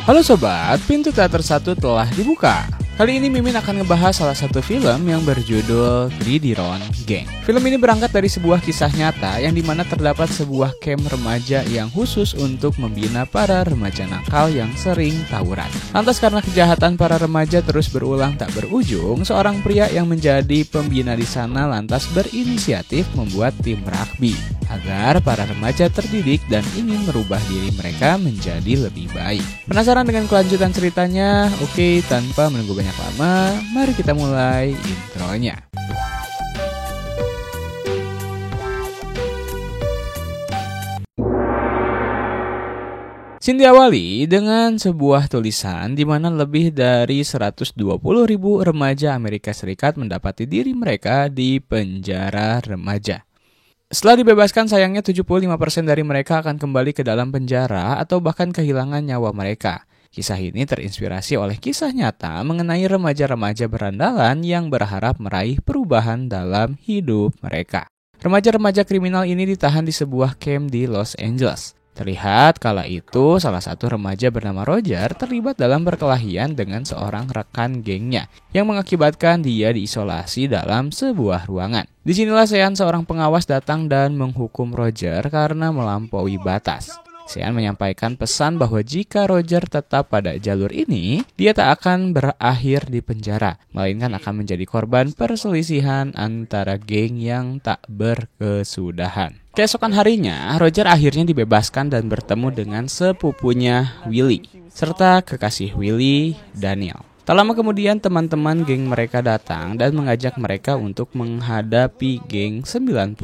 Halo sobat, pintu teater 1 telah dibuka. Kali ini Mimin akan ngebahas salah satu film yang berjudul Gridiron Gang. Film ini berangkat dari sebuah kisah nyata yang dimana terdapat sebuah camp remaja yang khusus untuk membina para remaja nakal yang sering tawuran. Lantas karena kejahatan para remaja terus berulang tak berujung, seorang pria yang menjadi pembina di sana lantas berinisiatif membuat tim rugby agar para remaja terdidik dan ingin merubah diri mereka menjadi lebih baik. Penasaran dengan kelanjutan ceritanya? Oke, tanpa menunggu banyak lama, mari kita mulai intronya. Scene diawali dengan sebuah tulisan di mana lebih dari 120.000 remaja Amerika Serikat mendapati diri mereka di penjara remaja. Setelah dibebaskan, sayangnya 75% dari mereka akan kembali ke dalam penjara atau bahkan kehilangan nyawa mereka. Kisah ini terinspirasi oleh kisah nyata mengenai remaja-remaja berandalan yang berharap meraih perubahan dalam hidup mereka. Remaja-remaja kriminal ini ditahan di sebuah camp di Los Angeles. Terlihat kala itu salah satu remaja bernama Roger terlibat dalam perkelahian dengan seorang rekan gengnya yang mengakibatkan dia diisolasi dalam sebuah ruangan. Disinilah Sean, seorang pengawas, datang dan menghukum Roger karena melampaui batas. Sean menyampaikan pesan bahwa jika Roger tetap pada jalur ini, dia tak akan berakhir di penjara, melainkan akan menjadi korban perselisihan antara geng yang tak berkesudahan. Keesokan harinya, Roger akhirnya dibebaskan dan bertemu dengan sepupunya Willie, serta kekasih Willie, Daniel. Tak lama kemudian teman-teman geng mereka datang dan mengajak mereka untuk menghadapi geng 95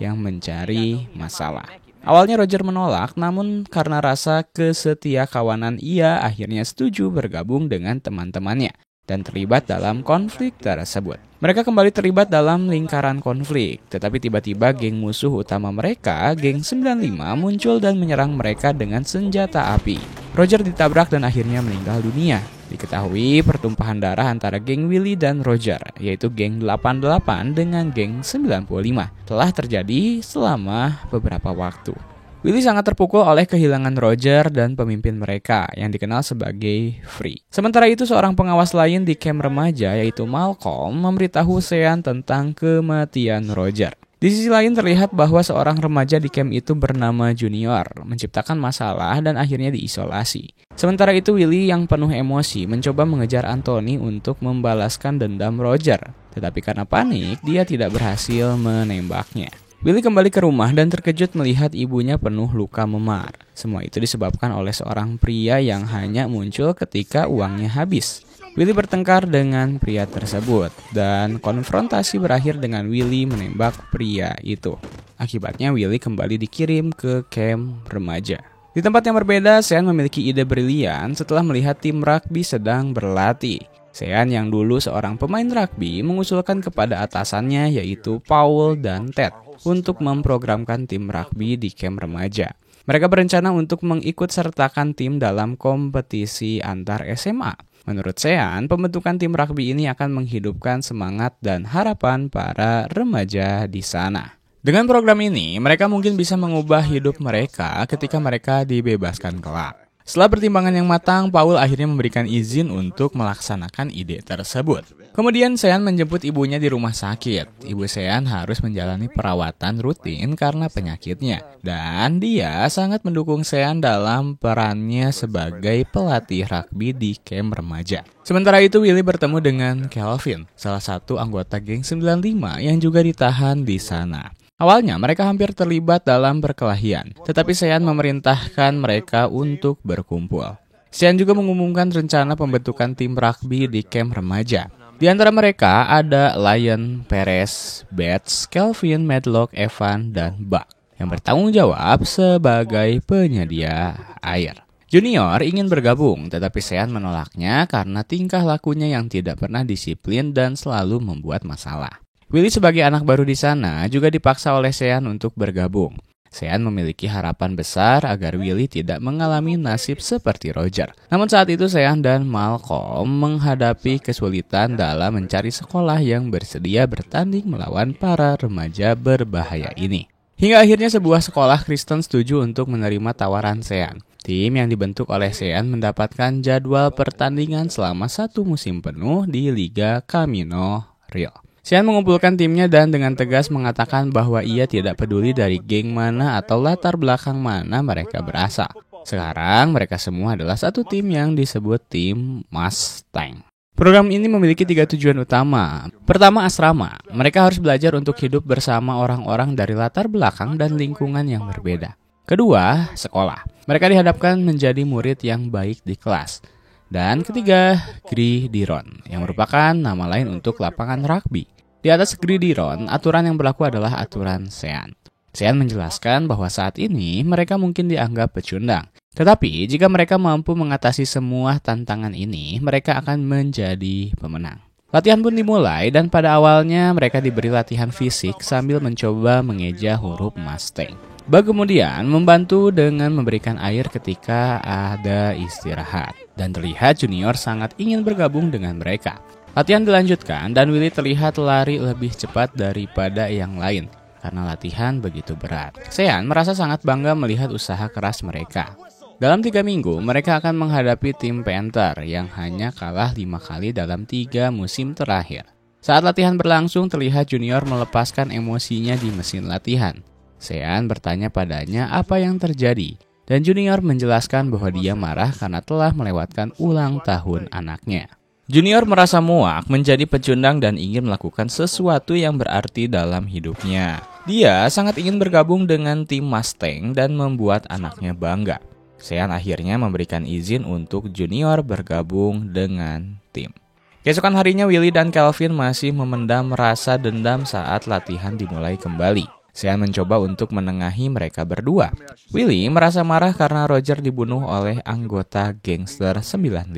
yang mencari masalah. Awalnya Roger menolak, namun karena rasa kesetiakawanan ia akhirnya setuju bergabung dengan teman-temannya dan terlibat dalam konflik tersebut. Mereka kembali terlibat dalam lingkaran konflik, tetapi tiba-tiba geng musuh utama mereka, geng 95, muncul dan menyerang mereka dengan senjata api. Roger ditabrak dan akhirnya meninggal dunia. Diketahui pertumpahan darah antara geng Willie dan Roger, yaitu geng 88 dengan geng 95, telah terjadi selama beberapa waktu. Willie sangat terpukul oleh kehilangan Roger dan pemimpin mereka yang dikenal sebagai Free. Sementara itu seorang pengawas lain di camp remaja yaitu Malcolm memberitahu Sean tentang kematian Roger. Di sisi lain terlihat bahwa seorang remaja di camp itu bernama Junior menciptakan masalah dan akhirnya diisolasi. Sementara itu Willie yang penuh emosi mencoba mengejar Anthony untuk membalaskan dendam Roger. Tetapi karena panik, dia tidak berhasil menembaknya. Willie kembali ke rumah dan terkejut melihat ibunya penuh luka memar. Semua itu disebabkan oleh seorang pria yang hanya muncul ketika uangnya habis. Willie bertengkar dengan pria tersebut dan konfrontasi berakhir dengan Willie menembak pria itu. Akibatnya Willie kembali dikirim ke camp remaja. Di tempat yang berbeda, Sean memiliki ide brilian setelah melihat tim rugby sedang berlatih. Sean yang dulu seorang pemain rugby mengusulkan kepada atasannya yaitu Paul dan Ted untuk memprogramkan tim rugby di camp remaja. Mereka berencana untuk mengikut sertakan tim dalam kompetisi antar SMA. Menurut Sean, pembentukan tim rugby ini akan menghidupkan semangat dan harapan para remaja di sana. Dengan program ini, mereka mungkin bisa mengubah hidup mereka ketika mereka dibebaskan kelak. Setelah pertimbangan yang matang, Paul akhirnya memberikan izin untuk melaksanakan ide tersebut. Kemudian Sean menjemput ibunya di rumah sakit. Ibu Sean harus menjalani perawatan rutin karena penyakitnya. Dan dia sangat mendukung Sean dalam perannya sebagai pelatih rugby di camp remaja. Sementara itu Willie bertemu dengan Kelvin, salah satu anggota geng 95 yang juga ditahan di sana. Awalnya mereka hampir terlibat dalam perkelahian, tetapi Sean memerintahkan mereka untuk berkumpul. Sean juga mengumumkan rencana pembentukan tim rugby di camp remaja. Di antara mereka ada Lion, Perez, Betts, Kelvin, Medlock, Evan, dan Buck yang bertanggung jawab sebagai penyedia air. Junior ingin bergabung, tetapi Sean menolaknya karena tingkah lakunya yang tidak pernah disiplin dan selalu membuat masalah. Willie sebagai anak baru di sana juga dipaksa oleh Sean untuk bergabung. Sean memiliki harapan besar agar Willie tidak mengalami nasib seperti Roger. Namun saat itu Sean dan Malcolm menghadapi kesulitan dalam mencari sekolah yang bersedia bertanding melawan para remaja berbahaya ini. Hingga akhirnya sebuah sekolah Kristen setuju untuk menerima tawaran Sean. Tim yang dibentuk oleh Sean mendapatkan jadwal pertandingan selama 1 musim penuh di Liga Camino Rio. Sean mengumpulkan timnya dan dengan tegas mengatakan bahwa ia tidak peduli dari geng mana atau latar belakang mana mereka berasal. Sekarang mereka semua adalah satu tim yang disebut tim Mustang. Program ini memiliki 3 tujuan utama. Pertama, asrama. Mereka harus belajar untuk hidup bersama orang-orang dari latar belakang dan lingkungan yang berbeda. Kedua, sekolah. Mereka dihadapkan menjadi murid yang baik di kelas. Dan ketiga, Gridiron, yang merupakan nama lain untuk lapangan rugby. Di atas Gridiron, aturan yang berlaku adalah aturan Sean. Sean menjelaskan bahwa saat ini mereka mungkin dianggap pecundang. Tetapi jika mereka mampu mengatasi semua tantangan ini, mereka akan menjadi pemenang. Latihan pun dimulai dan pada awalnya mereka diberi latihan fisik sambil mencoba mengeja huruf Mustang. Bug kemudian membantu dengan memberikan air ketika ada istirahat. Dan terlihat Junior sangat ingin bergabung dengan mereka. Latihan dilanjutkan dan Willy terlihat lari lebih cepat daripada yang lain karena latihan begitu berat. Sean merasa sangat bangga melihat usaha keras mereka. Dalam 3 minggu, mereka akan menghadapi tim Panther yang hanya kalah 5 kali dalam 3 musim terakhir. Saat latihan berlangsung, terlihat Junior melepaskan emosinya di mesin latihan. Sean bertanya padanya apa yang terjadi, dan Junior menjelaskan bahwa dia marah karena telah melewatkan ulang tahun anaknya. Junior merasa muak menjadi pecundang dan ingin melakukan sesuatu yang berarti dalam hidupnya. Dia sangat ingin bergabung dengan tim Mustang dan membuat anaknya bangga. Sean akhirnya memberikan izin untuk Junior bergabung dengan tim. Keesokan harinya Willy dan Kelvin masih memendam rasa dendam saat latihan dimulai kembali. Sean mencoba untuk menengahi mereka berdua. Willy merasa marah karena Roger dibunuh oleh anggota gangster 95.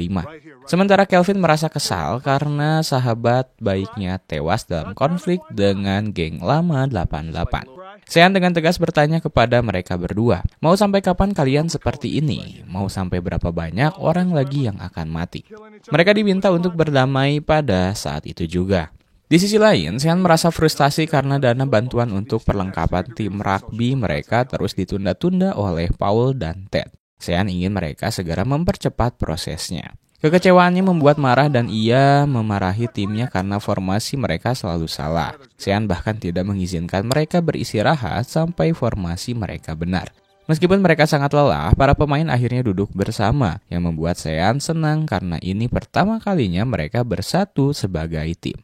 Sementara Kelvin merasa kesal karena sahabat baiknya tewas dalam konflik dengan geng lama 88. Sean dengan tegas bertanya kepada mereka berdua, mau sampai kapan kalian seperti ini? Mau sampai berapa banyak orang lagi yang akan mati? Mereka diminta untuk berdamai pada saat itu juga. Di sisi lain, Sean merasa frustasi karena dana bantuan untuk perlengkapan tim rugby mereka terus ditunda-tunda oleh Paul dan Ted. Sean ingin mereka segera mempercepat prosesnya. Kekecewaannya membuat marah dan ia memarahi timnya karena formasi mereka selalu salah. Sean bahkan tidak mengizinkan mereka beristirahat sampai formasi mereka benar. Meskipun mereka sangat lelah, para pemain akhirnya duduk bersama yang membuat Sean senang karena ini pertama kalinya mereka bersatu sebagai tim.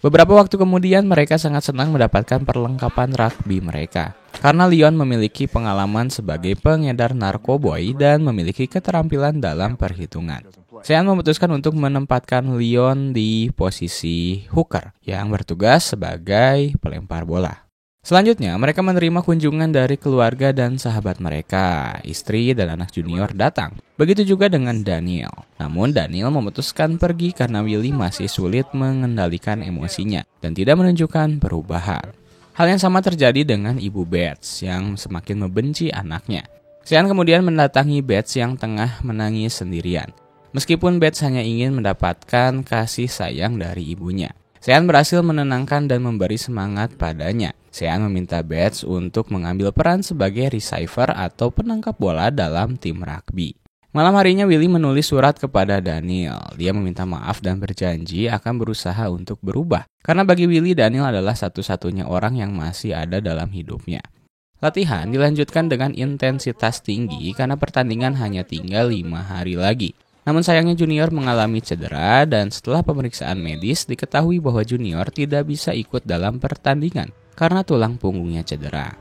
Beberapa waktu kemudian mereka sangat senang mendapatkan perlengkapan rugby mereka. Karena Leon memiliki pengalaman sebagai pengedar narkoboy dan memiliki keterampilan dalam perhitungan. Sean memutuskan untuk menempatkan Leon di posisi hooker yang bertugas sebagai pelempar bola. Selanjutnya, mereka menerima kunjungan dari keluarga dan sahabat mereka. Istri dan anak Junior datang. Begitu juga dengan Daniel. Namun Daniel memutuskan pergi karena Willy masih sulit mengendalikan emosinya dan tidak menunjukkan perubahan. Hal yang sama terjadi dengan Ibu Bates yang semakin membenci anaknya. Sean kemudian mendatangi Bates yang tengah menangis sendirian. Meskipun Bates hanya ingin mendapatkan kasih sayang dari ibunya. Sean berhasil menenangkan dan memberi semangat padanya. Sean meminta Bates untuk mengambil peran sebagai receiver atau penangkap bola dalam tim rugby. Malam harinya Willy menulis surat kepada Daniel. Dia meminta maaf dan berjanji akan berusaha untuk berubah. Karena bagi Willy, Daniel adalah satu-satunya orang yang masih ada dalam hidupnya. Latihan dilanjutkan dengan intensitas tinggi karena pertandingan hanya tinggal 5 hari lagi. Namun sayangnya Junior mengalami cedera dan setelah pemeriksaan medis diketahui bahwa Junior tidak bisa ikut dalam pertandingan karena tulang punggungnya cedera.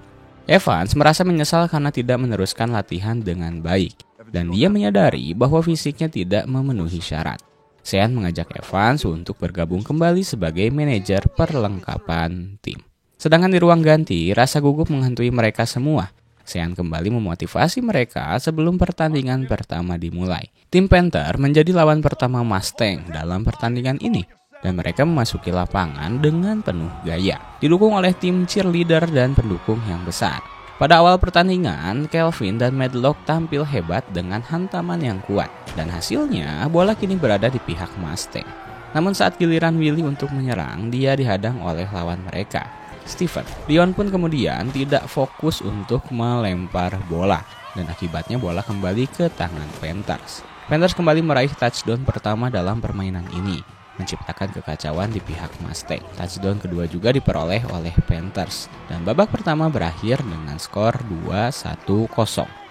Evans merasa menyesal karena tidak meneruskan latihan dengan baik dan dia menyadari bahwa fisiknya tidak memenuhi syarat. Sean mengajak Evans untuk bergabung kembali sebagai manajer perlengkapan tim. Sedangkan di ruang ganti, rasa gugup menghantui mereka semua. Sean kembali memotivasi mereka sebelum pertandingan pertama dimulai. Tim Panther menjadi lawan pertama Mustang dalam pertandingan ini dan mereka memasuki lapangan dengan penuh gaya, didukung oleh tim cheerleader dan pendukung yang besar. Pada awal pertandingan, Kelvin dan Medlock tampil hebat dengan hantaman yang kuat dan hasilnya bola kini berada di pihak Mustang. Namun saat giliran Willy untuk menyerang, dia dihadang oleh lawan mereka, Stephen. Leon pun kemudian tidak fokus untuk melempar bola. dan akibatnya bola kembali ke tangan Panthers. Panthers kembali meraih touchdown pertama dalam permainan ini, menciptakan kekacauan di pihak Mustang. Touchdown kedua juga diperoleh oleh Panthers, dan babak pertama berakhir dengan skor 2-1-0.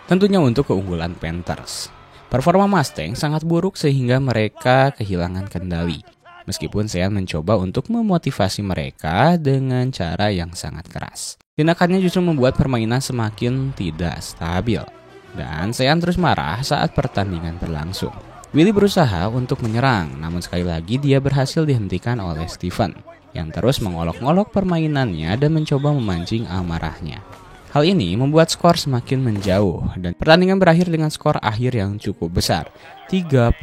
Tentunya untuk keunggulan Panthers. Performa Mustang sangat buruk sehingga mereka kehilangan kendali. Meskipun Sean mencoba untuk memotivasi mereka dengan cara yang sangat keras. Tindakannya justru membuat permainan semakin tidak stabil. Dan Sean terus marah saat pertandingan berlangsung. Willie berusaha untuk menyerang, namun sekali lagi dia berhasil dihentikan oleh Stephen, yang terus mengolok-olok permainannya dan mencoba memancing amarahnya. Hal ini membuat skor semakin menjauh dan pertandingan berakhir dengan skor akhir yang cukup besar, 38-0.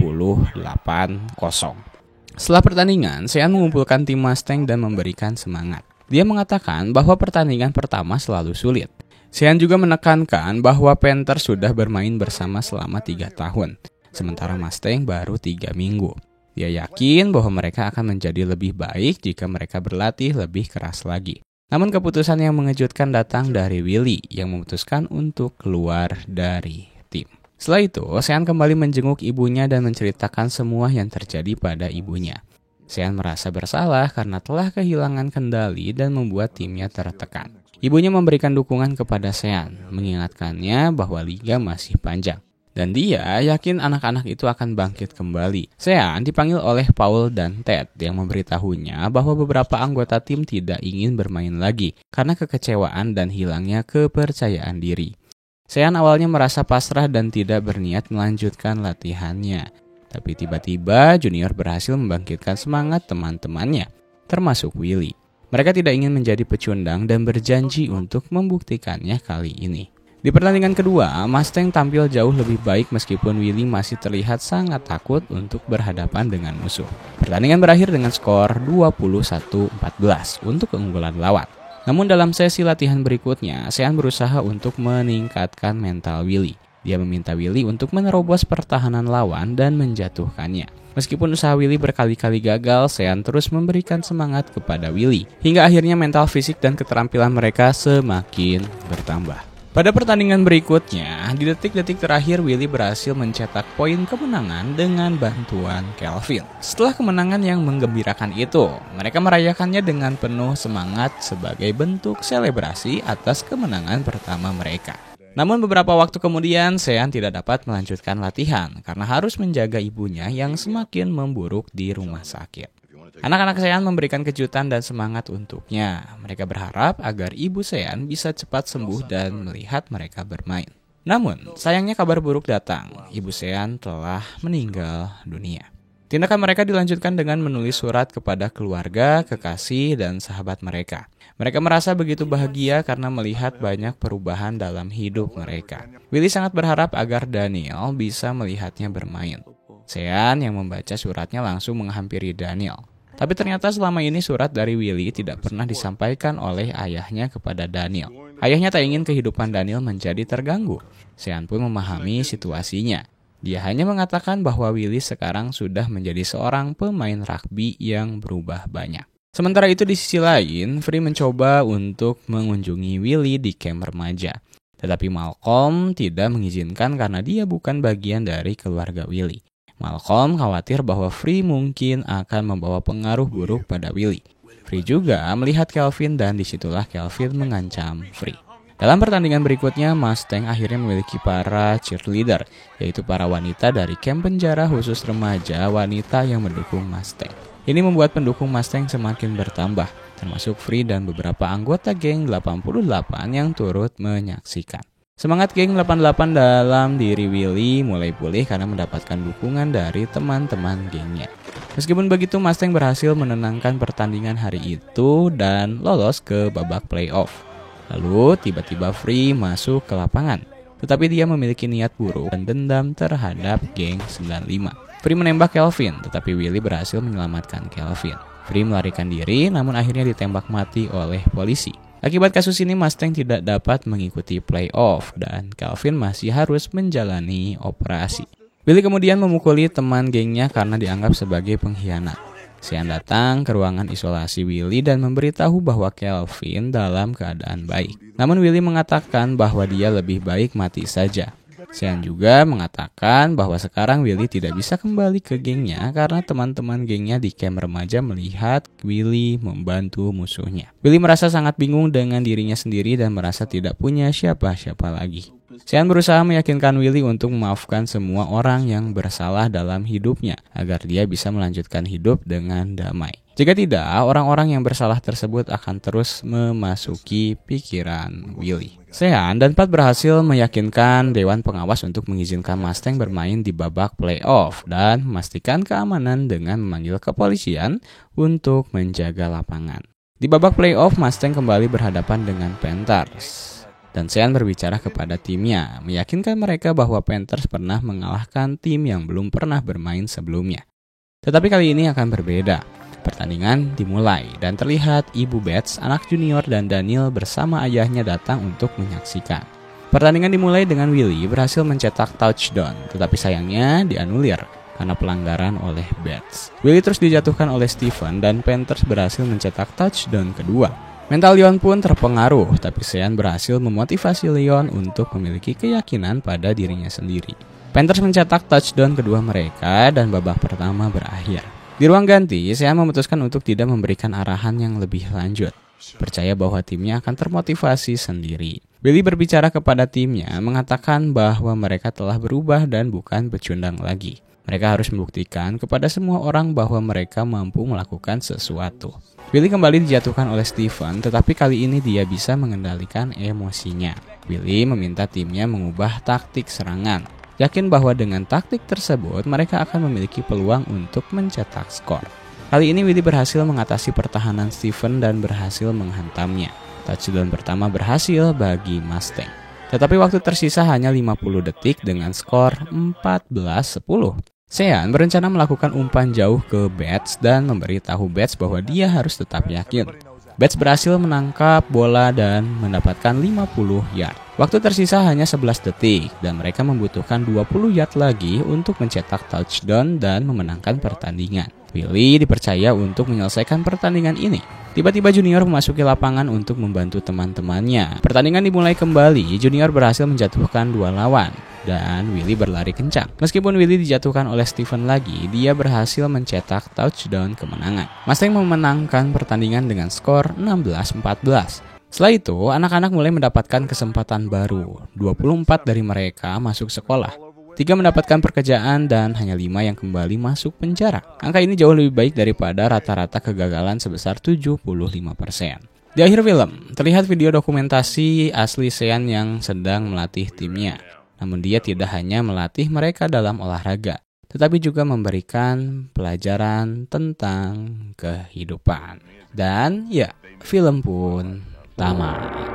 Setelah pertandingan, Sean mengumpulkan tim Mustang dan memberikan semangat. Dia mengatakan bahwa pertandingan pertama selalu sulit. Sean juga menekankan bahwa Panthers sudah bermain bersama selama 3 tahun, sementara Mustang baru 3 minggu. Dia yakin bahwa mereka akan menjadi lebih baik jika mereka berlatih lebih keras lagi. Namun keputusan yang mengejutkan datang dari Willie yang memutuskan untuk keluar dari tim. Setelah itu, Sean kembali menjenguk ibunya dan menceritakan semua yang terjadi pada ibunya. Sean merasa bersalah karena telah kehilangan kendali dan membuat timnya tertekan. Ibunya memberikan dukungan kepada Sean, mengingatkannya bahwa liga masih panjang. Dan dia yakin anak-anak itu akan bangkit kembali. Sean dipanggil oleh Paul dan Ted yang memberitahunya bahwa beberapa anggota tim tidak ingin bermain lagi karena kekecewaan dan hilangnya kepercayaan diri. Sean awalnya merasa pasrah dan tidak berniat melanjutkan latihannya. Tapi tiba-tiba Junior berhasil membangkitkan semangat teman-temannya, termasuk Willie. Mereka tidak ingin menjadi pecundang dan berjanji untuk membuktikannya kali ini. Di pertandingan kedua, Mustang tampil jauh lebih baik meskipun Willie masih terlihat sangat takut untuk berhadapan dengan musuh. Pertandingan berakhir dengan skor 21-14 untuk keunggulan lawan. Namun dalam sesi latihan berikutnya, Sean berusaha untuk meningkatkan mental Willie. Dia meminta Willie untuk menerobos pertahanan lawan dan menjatuhkannya. Meskipun usaha Willie berkali-kali gagal, Sean terus memberikan semangat kepada Willie. Hingga akhirnya mental fisik dan keterampilan mereka semakin bertambah. Pada pertandingan berikutnya, di detik-detik terakhir Willie berhasil mencetak poin kemenangan dengan bantuan Kelvin. Setelah kemenangan yang menggembirakan itu, mereka merayakannya dengan penuh semangat sebagai bentuk selebrasi atas kemenangan pertama mereka. Namun beberapa waktu kemudian, Sean tidak dapat melanjutkan latihan karena harus menjaga ibunya yang semakin memburuk di rumah sakit. Anak-anak Sean memberikan kejutan dan semangat untuknya. Mereka berharap agar ibu Sean bisa cepat sembuh dan melihat mereka bermain. Namun, sayangnya kabar buruk datang. Ibu Sean telah meninggal dunia. Tindakan mereka dilanjutkan dengan menulis surat kepada keluarga, kekasih, dan sahabat mereka. Mereka merasa begitu bahagia karena melihat banyak perubahan dalam hidup mereka. Willie sangat berharap agar Daniel bisa melihatnya bermain. Sean yang membaca suratnya langsung menghampiri Daniel. Tapi ternyata selama ini surat dari Willie tidak pernah disampaikan oleh ayahnya kepada Daniel. Ayahnya tak ingin kehidupan Daniel menjadi terganggu. Sean pun memahami situasinya. Dia hanya mengatakan bahwa Willie sekarang sudah menjadi seorang pemain rugby yang berubah banyak. Sementara itu di sisi lain, Free mencoba untuk mengunjungi Willie di kamp remaja. Tetapi Malcolm tidak mengizinkan karena dia bukan bagian dari keluarga Willie. Malcolm khawatir bahwa Free mungkin akan membawa pengaruh buruk pada Willie. Free juga melihat Kelvin dan disitulah Kelvin mengancam Free. Dalam pertandingan berikutnya, Mustang akhirnya memiliki para cheerleader, yaitu para wanita dari kamp penjara khusus remaja wanita yang mendukung Mustang. Ini membuat pendukung Mustang semakin bertambah, termasuk Free dan beberapa anggota geng 88 yang turut menyaksikan. Semangat geng 88 dalam diri Willie mulai pulih karena mendapatkan dukungan dari teman-teman gengnya. Meskipun begitu, Mustang berhasil menenangkan pertandingan hari itu dan lolos ke babak playoff. Lalu tiba-tiba Free masuk ke lapangan, tetapi dia memiliki niat buruk dan dendam terhadap geng 95. Free menembak Kelvin, tetapi Willie berhasil menyelamatkan Kelvin. Free melarikan diri, namun akhirnya ditembak mati oleh polisi. Akibat kasus ini, Mustang tidak dapat mengikuti playoff dan Kelvin masih harus menjalani operasi. Willie kemudian memukuli teman gengnya karena dianggap sebagai pengkhianat. Sean datang ke ruangan isolasi Willy dan memberitahu bahwa Kelvin dalam keadaan baik. Namun Willy mengatakan bahwa dia lebih baik mati saja. Sean juga mengatakan bahwa sekarang Willy tidak bisa kembali ke gengnya karena teman-teman gengnya di camp remaja melihat Willy membantu musuhnya. Willy merasa sangat bingung dengan dirinya sendiri dan merasa tidak punya siapa-siapa lagi. Sean berusaha meyakinkan Willy untuk memaafkan semua orang yang bersalah dalam hidupnya agar dia bisa melanjutkan hidup dengan damai. Jika tidak, orang-orang yang bersalah tersebut akan terus memasuki pikiran Willy. Sean dan Pat berhasil meyakinkan Dewan Pengawas untuk mengizinkan Mustang bermain di babak playoff dan memastikan keamanan dengan memanggil kepolisian untuk menjaga lapangan. Di babak playoff, Mustang kembali berhadapan dengan Panthers. Dan Sean berbicara kepada timnya, meyakinkan mereka bahwa Panthers pernah mengalahkan tim yang belum pernah bermain sebelumnya. Tetapi kali ini akan berbeda. Pertandingan dimulai dan terlihat Ibu Betts, anak junior dan Daniel bersama ayahnya datang untuk menyaksikan. Pertandingan dimulai dengan Willy berhasil mencetak touchdown, tetapi sayangnya dianulir karena pelanggaran oleh Betts. Willy terus dijatuhkan oleh Stephen dan Panthers berhasil mencetak touchdown kedua. Mental Leon pun terpengaruh, tapi Sean berhasil memotivasi Leon untuk memiliki keyakinan pada dirinya sendiri. Panthers mencetak touchdown kedua mereka dan babak pertama berakhir. Di ruang ganti, Sean memutuskan untuk tidak memberikan arahan yang lebih lanjut. Percaya bahwa timnya akan termotivasi sendiri. Willy berbicara kepada timnya, mengatakan bahwa mereka telah berubah dan bukan pecundang lagi. Mereka harus membuktikan kepada semua orang bahwa mereka mampu melakukan sesuatu. Willy kembali dijatuhkan oleh Stephen, tetapi kali ini dia bisa mengendalikan emosinya. Willy meminta timnya mengubah taktik serangan. Yakin bahwa dengan taktik tersebut, mereka akan memiliki peluang untuk mencetak skor. Kali ini Willy berhasil mengatasi pertahanan Stephen dan berhasil menghantamnya. Touchdown pertama berhasil bagi Mustang. Tetapi waktu tersisa hanya 50 detik dengan skor 14-10. Sean berencana melakukan umpan jauh ke Betts dan memberitahu Betts bahwa dia harus tetap yakin. Betts berhasil menangkap bola dan mendapatkan 50 yard. Waktu tersisa hanya 11 detik dan mereka membutuhkan 20 yard lagi untuk mencetak touchdown dan memenangkan pertandingan. Willy dipercaya untuk menyelesaikan pertandingan ini. Tiba-tiba Junior memasuki lapangan untuk membantu teman-temannya. Pertandingan dimulai kembali, Junior berhasil menjatuhkan dua lawan. Dan Willy berlari kencang. Meskipun Willy dijatuhkan oleh Stephen lagi, dia berhasil mencetak touchdown kemenangan. Mustang memenangkan pertandingan dengan skor 16-14. Setelah itu, anak-anak mulai mendapatkan kesempatan baru. 24 dari mereka masuk sekolah. 3 mendapatkan pekerjaan dan hanya 5 yang kembali masuk penjara. Angka ini jauh lebih baik daripada rata-rata kegagalan sebesar 75%. Di akhir film, terlihat video dokumentasi asli Sean yang sedang melatih timnya. Namun dia tidak hanya melatih mereka dalam olahraga, tetapi juga memberikan pelajaran tentang kehidupan. Dan ya, film pun tamat.